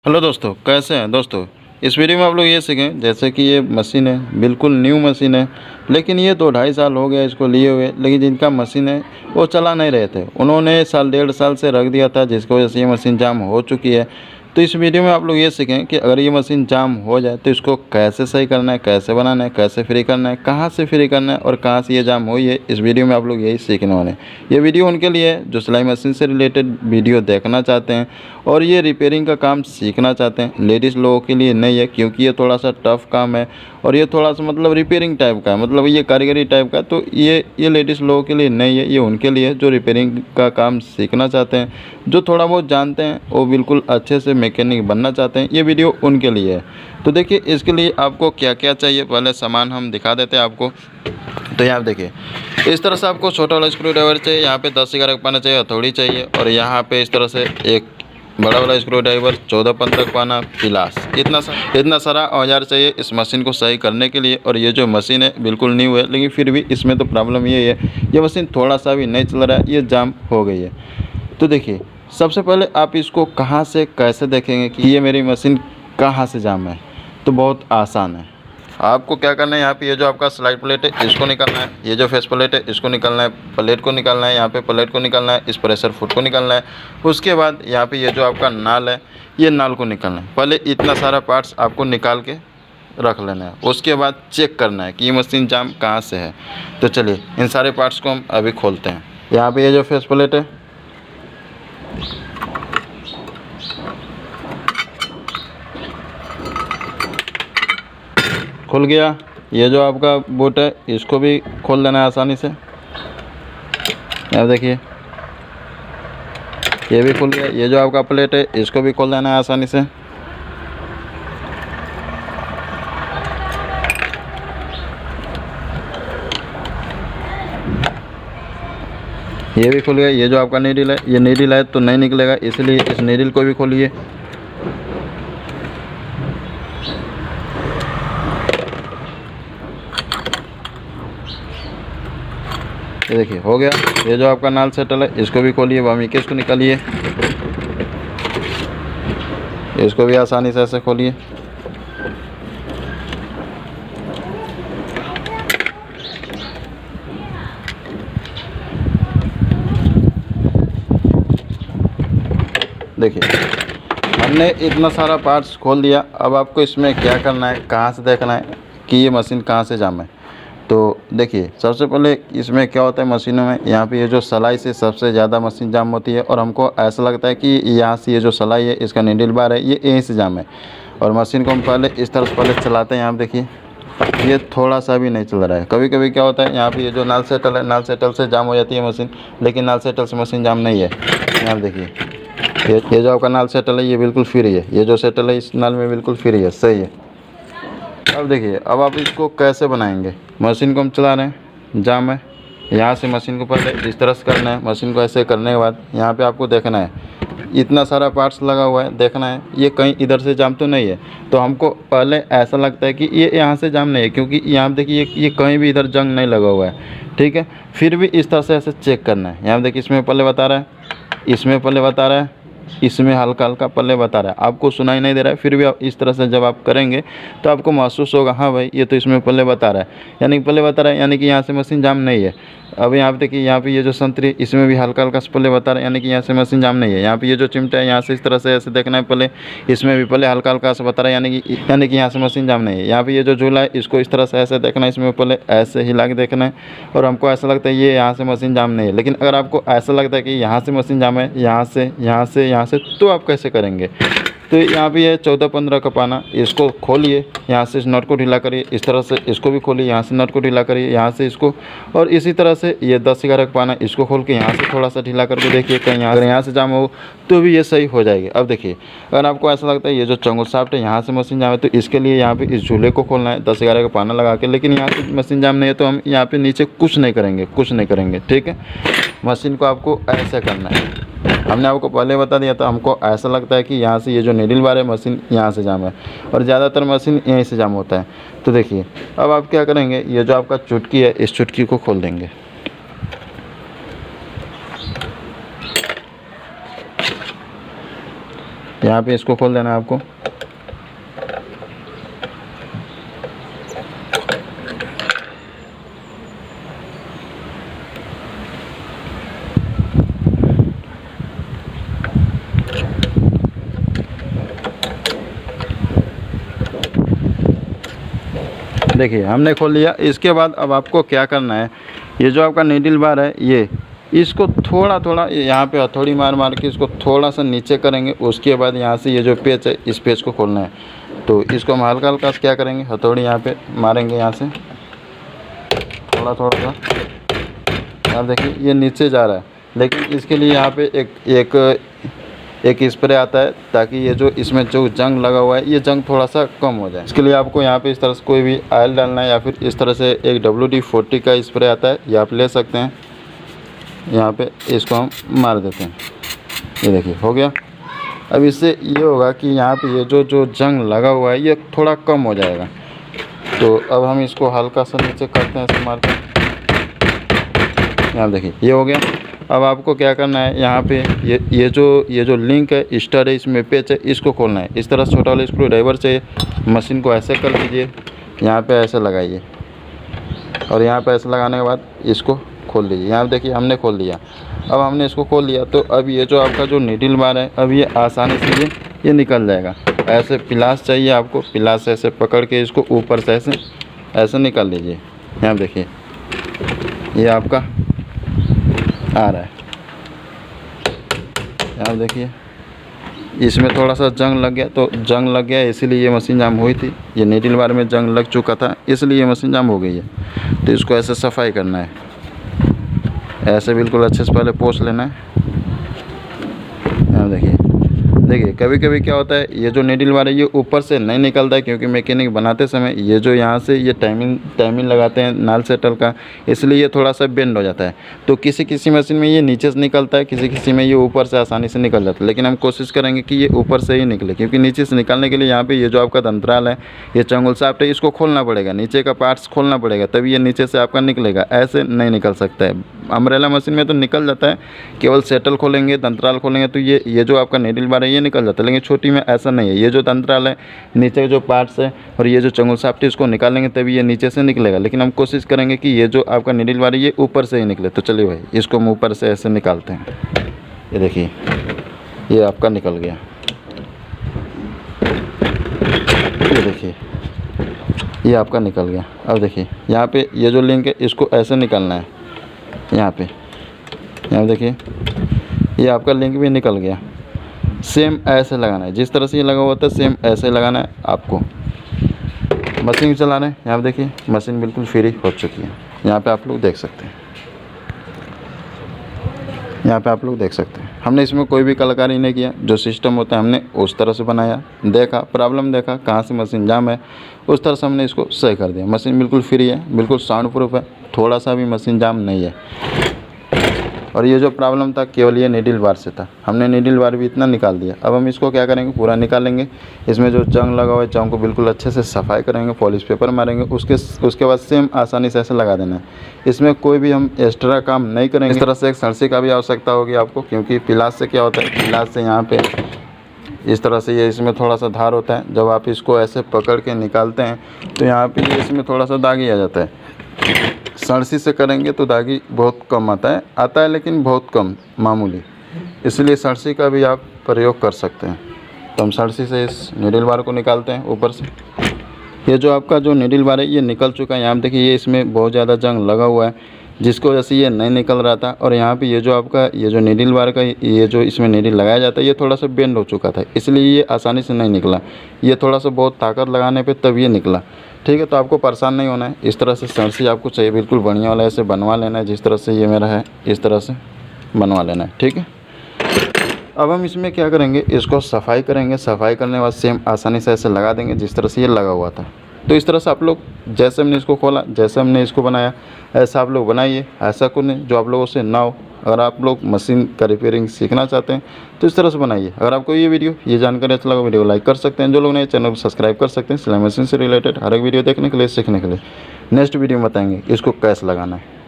Hello दोस्तों, कैसे हैं दोस्तों। इस वीडियो में आप लोग ये सीखें, जैसे कि ये मशीन है, बिल्कुल न्यू मशीन है, लेकिन ये 2-2.5 साल हो गया इसको लिए हुए। लेकिन जिनका मशीन है वो चला नहीं रहे थे, उन्होंने साल 1.5 साल से रख दिया था, जिसकी वजह से ये मशीन जाम हो चुकी है। तो इस वीडियो में आप लोग ये सीखें कि अगर ये मशीन जाम हो जाए तो इसको कैसे सही करना है, कैसे बनाना है, कैसे फ्री करना है, कहाँ से फ्री करना है और कहाँ से ये जाम हुई है। इस वीडियो में आप लोग यही सीखने वाले हैं। ये वीडियो उनके लिए है जो सिलाई मशीन से रिलेटेड वीडियो देखना चाहते हैं और ये रिपेयरिंग का काम सीखना चाहते हैं। लेडीज़ लोगों के लिए नहीं है, क्योंकि ये थोड़ा सा टफ काम है और ये थोड़ा सा मतलब रिपेयरिंग टाइप का है, मतलब ये कारीगरी टाइप का है। तो ये लेडीज़ लोगों के लिए नहीं है, ये उनके लिए जो रिपेयरिंग का काम सीखना चाहते हैं, जो थोड़ा बहुत जानते हैं, वो बिल्कुल अच्छे से मैकेनिक बनना चाहते हैं। ये वीडियो उनके लिए है। तो देखिए, इसके लिए आपको क्या क्या चाहिए, पहले सामान हम दिखा देते हैं आपको। तो यहाँ देखिए, इस तरह से आपको छोटा वाला स्क्रू ड्राइवर चाहिए, यहाँ पे 10-11 का पाना चाहिए, हथौड़ी चाहिए, और यहाँ पे इस तरह से एक बड़ा वाला स्क्रू ड्राइवर, 14-15 का पाना, पिलास, इतना सारा औजार चाहिए इस मशीन को सही करने के लिए। और ये जो मशीन है बिल्कुल न्यू है, लेकिन फिर भी इसमें तो प्रॉब्लम ये है, ये मशीन थोड़ा सा भी नहीं चल रहा है, ये जाम हो गई है। तो देखिए, सबसे पहले आप इसको कहाँ से कैसे देखेंगे कि ये मेरी मशीन कहाँ से जाम है। तो बहुत आसान है। आपको क्या करना है, यहाँ पे ये जो आपका स्लाइड प्लेट है इसको निकालना है, ये जो फेस प्लेट है इसको निकालना है, प्लेट को निकालना है, यहाँ पे प्लेट को निकालना है, इस प्रेशर फुट को निकालना है। उसके बाद यहाँ पे ये जो आपका नाल है, ये नाल को निकालना है। पहले इतना सारा पार्ट्स आपको निकाल के रख लेना है। उसके बाद चेक करना है कि ये मशीन जाम कहाँ से है। तो चलिए, इन सारे पार्ट्स को हम अभी खोलते हैं। यहाँ पर ये जो फेस प्लेट है, खुल गया। ये जो आपका बोट है इसको भी खोल देना है आसानी से। अब देखिए, ये भी खुल गया। ये जो आपका प्लेट है इसको भी खोल देना है आसानी से। ये भी खुल गया। ये जो आपका नीडल है, ये नीडल है तो नहीं निकलेगा, इसलिए इस नीडल को भी खोलिए। ये देखिए, हो गया। ये जो आपका नाल सेटल है इसको भी खोलिए, वामिके इसको निकालिए, इसको भी आसानी से ऐसे खोलिए। देखिए, हमने इतना सारा पार्ट्स खोल दिया। अब आपको इसमें क्या करना है, कहाँ से देखना है कि ये मशीन कहाँ से जाम है। तो देखिए, सबसे पहले इसमें क्या होता है मशीनों में, यहाँ पे ये जो सलाई से सबसे ज़्यादा मशीन जाम होती है, और हमको ऐसा लगता है कि यहाँ से ये जो सलाई है, इसका नीडल बार है, ये यहीं से जाम है। और मशीन को हम पहले इस तरह से पहले चलाते हैं। यहाँ पे देखिए, ये थोड़ा सा भी नहीं चल रहा है। कभी कभी क्या होता है, यहाँ पे ये जो नाल सेटल है, नाल सेटल से जाम हो जाती है मशीन, लेकिन नाल सेटल से मशीन जाम नहीं है। यहाँ पे देखिए, ये जो आपका नाल सेटल है ये बिल्कुल फ्री है। ये जो सेटल है इस नाल में बिल्कुल फ्री है, सही है। अब देखिए, अब आप इसको कैसे बनाएंगे। मशीन को हम चला रहे हैं, जाम है, यहाँ से मशीन को पहले इस तरह से करना है। मशीन को ऐसे करने के बाद यहाँ पे आपको देखना है, इतना सारा पार्ट्स लगा हुआ है, देखना है ये कहीं इधर से जाम तो नहीं है। तो हमको पहले ऐसा लगता है कि ये यहाँ से जाम नहीं है, क्योंकि यहाँ देखिए ये कहीं भी इधर जंग नहीं लगा हुआ है, ठीक है। फिर भी इस तरह से ऐसे चेक करना है। यहाँ देखिए, इसमें पहले बता रहा है, इसमें पहले बता रहा है, इसमें हल्का हल्का पल्ले बता रहा है, आपको सुनाई नहीं दे रहा है। फिर भी आप इस तरह से जब आप करेंगे तो आपको महसूस होगा, हाँ भाई ये तो इसमें पल्ले बता रहा है, यानी कि पल्ले बता रहा है, यानी कि यहाँ से मशीन जाम नहीं है। अब यहाँ पे देखिए, यहाँ पे ये जो संतरी, इसमें भी हल्का हल्का पल्ले बता रहा है, यानी कि यहाँ से मशीन जाम नहीं है। यहाँ पे ये जो चिमटा है, यहाँ से इस तरह से ऐसे देखना है पल्ले, इसमें भी पल्ले हल्का हल्का से बता रहा है, यानी कि यहाँ से मशीन जाम नहीं है। यहाँ पे ये जो झूला है इसको इस तरह से ऐसे देखना है, इसमें पल्ले ऐसे हिला के देखना है, और हमको ऐसा लगता है ये यहाँ से मशीन जाम नहीं है। लेकिन अगर आपको ऐसा लगता है कि यहाँ से मशीन जाम है, यहाँ से, तो आप कैसे करेंगे। तो यहाँ पे ये 14-15 का पाना, इसको खोलिए, यहाँ से इस नट को ढीला करिए, इस तरह से इसको भी खोलिए, यहाँ से नट को ढीला करिए, यहाँ से इसको, और इसी तरह से ये 10-11 का पाना, इसको खोल के यहाँ से थोड़ा सा ढीला करके देखिए, कहीं अगर यहाँ से जाम हो तो भी ये सही हो जाएगी। अब देखिए, अगर आपको ऐसा लगता है ये जो चंगुल साफ्ट है यहाँ से मशीन जाम है, तो इसके लिए यहाँ पे इस झूले को खोलना है 10-11 का पाना लगा के। लेकिन यहाँ से मशीन जाम नहीं है तो हम यहाँ पे नीचे कुछ नहीं करेंगे, ठीक है। मशीन को आपको ऐसे करना है। हमने आपको पहले बता दिया था, हमको ऐसा लगता है कि यहाँ से ये जो नीडल बार है मशीन यहाँ से जाम है, और ज़्यादातर मशीन यहीं से जाम होता है। तो देखिए, अब आप क्या करेंगे, ये जो आपका चुटकी है इस चुटकी को खोल देंगे। यहाँ पे इसको खोल देना है आपको। देखिए हमने खोल लिया। इसके बाद अब आपको क्या करना है, ये जो आपका नीडल बार है ये इसको थोड़ा थोड़ा यहाँ पे हथौड़ी मार मार के इसको थोड़ा सा नीचे करेंगे। उसके बाद यहाँ से ये जो पेच है इस पेच को खोलना है। तो इसको हम हल्का हल्का क्या करेंगे, हथौड़ी यहाँ पे मारेंगे यहाँ से थोड़ा थोड़ा सा। आप देखिए ये नीचे जा रहा है, लेकिन इसके लिए यहाँ पे एक स्प्रे आता है ताकि ये जो इसमें जो जंग लगा हुआ है ये जंग थोड़ा सा कम हो जाए। इसके लिए आपको यहाँ पे इस तरह से कोई भी ऑयल डालना है या फिर इस तरह से एक WD-40 का स्प्रे आता है, ये आप ले सकते हैं। यहाँ पे इसको हम मार देते हैं, ये देखिए हो गया। अब इससे ये होगा कि यहाँ पे ये जो जंग लगा हुआ है ये थोड़ा कम हो जाएगा। तो अब हम इसको हल्का सा नीचे करते हैं ऐसे मार के। यहाँ देखिए ये हो गया। अब आपको क्या करना है, यहाँ पे ये जो लिंक है स्टर है इसमें पेच है, इसको खोलना है। इस तरह छोटा वाला स्क्रू ड्राइवर चाहिए। मशीन को ऐसे कर दीजिए, यहाँ पे ऐसे लगाइए और यहाँ पे ऐसे लगाने के बाद इसको खोल दीजिए। यहाँ देखिए हमने खोल दिया। अब हमने इसको खोल लिया तो अब ये जो आपका जो नीडल बार है अब ये आसानी से ये निकल जाएगा। ऐसे पिलास चाहिए आपको, पिलास से ऐसे पकड़ के इसको ऊपर से ऐसे निकाल लीजिए। यहाँ देखिए ये आपका आ रहा है। यहाँ देखिए इसमें थोड़ा सा जंग लग गया, तो जंग लग गया इसीलिए ये मशीन जाम हुई थी। ये नीडल बार में जंग लग चुका था इसलिए ये मशीन जाम हो गई है। तो इसको ऐसे सफाई करना है, ऐसे बिल्कुल अच्छे से पहले पोंछ लेना है। यहाँ देखिए कभी कभी क्या होता है, ये जो नीडल बार है ये ऊपर से नहीं निकलता है क्योंकि मैकेनिक बनाते समय ये जो यहाँ से ये टाइमिंग लगाते हैं नाल सेटल का, इसलिए ये थोड़ा सा बेंड हो जाता है। तो किसी मशीन में ये नीचे से निकलता है, किसी में ये ऊपर से आसानी से निकल जाता है। लेकिन हम कोशिश करेंगे कि ये ऊपर से ही निकले, क्योंकि नीचे से निकालने के लिए यहाँ पर ये जो आपका दंतराल है, ये चंगुल साफ्ट है, इसको खोलना पड़ेगा, नीचे का पार्ट्स खोलना पड़ेगा तभी ये नीचे से आपका निकलेगा। ऐसे नहीं निकल सकता है। अम्ब्रेला मशीन में तो निकल जाता है, केवल सेटल खोलेंगे दंतराल खोलेंगे तो ये जो आपका नीडल बार है ये निकल जाता है। लेकिन छोटी में ऐसा नहीं है। ये जो दंतराल है, नीचे के जो पार्ट्स है और ये जो चंगुल साफ्ट है इसको निकालेंगे तभी ये नीचे से निकलेगा। लेकिन हम कोशिश करेंगे कि ये जो आपका नीडल बार है ये ऊपर से ही निकले। तो चलिए भाई इसको हम ऊपर से ऐसे निकालते हैं। ये देखिए ये आपका निकल गया। ये देखिए ये आपका निकल गया। अब देखिए यहाँ पे ये जो लिंक है इसको ऐसे निकालना है। यहाँ देखिए ये आपका लिंक भी निकल गया। सेम ऐसे लगाना है, जिस तरह से ये लगा हुआ था सेम ऐसे लगाना है आपको। मशीन चला रहे हैं, यहाँ देखिए मशीन बिल्कुल फ्री हो चुकी है। यहाँ पे आप लोग देख सकते हैं, हमने इसमें कोई भी कलाकारी नहीं किया। जो सिस्टम होता है हमने उस तरह से बनाया, देखा प्रॉब्लम, देखा कहाँ से मशीन जाम है, उस तरह से हमने इसको सही कर दिया। मशीन बिल्कुल फ्री है, बिल्कुल साउंड प्रूफ है, थोड़ा सा भी मशीन जाम नहीं है। और ये जो प्रॉब्लम था केवल ये नीडल बार से था, हमने नीडल बार भी इतना निकाल दिया। अब हम इसको क्या करेंगे, पूरा निकालेंगे। इसमें जो जंग लगा हुआ है जंग को बिल्कुल अच्छे से सफाई करेंगे, पॉलिश पेपर मारेंगे, उसके बाद सेम आसानी से ऐसे लगा देना है। इसमें कोई भी हम एक्स्ट्रा काम नहीं करेंगे। इस तरह से एक सरसी का भी आवश्यकता होगी आपको, क्योंकि पिलास से क्या होता है, पिलास से यहाँ पे इस तरह से ये इसमें थोड़ा सा धार होता है। जब आप इसको ऐसे पकड़ के निकालते हैं तो यहाँ पे ये इसमें थोड़ा सा दागी आ जाता है। सरसी से करेंगे तो दागी बहुत कम आता है लेकिन बहुत कम, मामूली। इसलिए सरसी का भी आप प्रयोग कर सकते हैं। तो हम सरसी से इस नीडल बार को निकालते हैं ऊपर से। ये जो आपका जो नीडल बार है ये निकल चुका है। यहाँ पे देखिए ये इसमें बहुत ज़्यादा जंग लगा हुआ है, जिसको वजह से ये नहीं निकल रहा था। और यहाँ पे ये जो आपका ये जो नीडल बार का ये जो इसमें नीडल लगाया जाता है ये थोड़ा सा बेंड हो चुका था, इसलिए ये आसानी से नहीं निकला। ये थोड़ा सा बहुत ताकत लगाने पे तब ये निकला। ठीक है, तो आपको परेशान नहीं होना है। इस तरह से सरसी आपको चाहिए बिल्कुल बढ़िया वाला, ऐसे बनवा लेना है। जिस तरह से ये मेरा है इस तरह से बनवा लेना है। ठीक है, अब हम इसमें क्या करेंगे, इसको सफाई करेंगे। सफाई करने के बाद सेम आसानी से ऐसे लगा देंगे जिस तरह से ये लगा हुआ था। तो इस तरह से आप लोग जैसे हमने इसको खोला, जैसे हमने इसको बनाया, ऐसा आप लोग बनाइए। ऐसा को नहीं जो आप लोगों से ना हो। अगर आप लोग मशीन का रिपेयरिंग सीखना चाहते हैं तो इस तरह से बनाइए। अगर आपको ये जानकारी अच्छा लगा, वीडियो लाइक कर सकते हैं। जो लोग नए चैनल को सब्सक्राइब कर सकते हैं। सिलाई मशीन से रिलेटेड हर एक वीडियो देखने के लिए, सीखने के लिए। नेक्स्ट वीडियो में बताएंगे इसको कैसे लगाना है।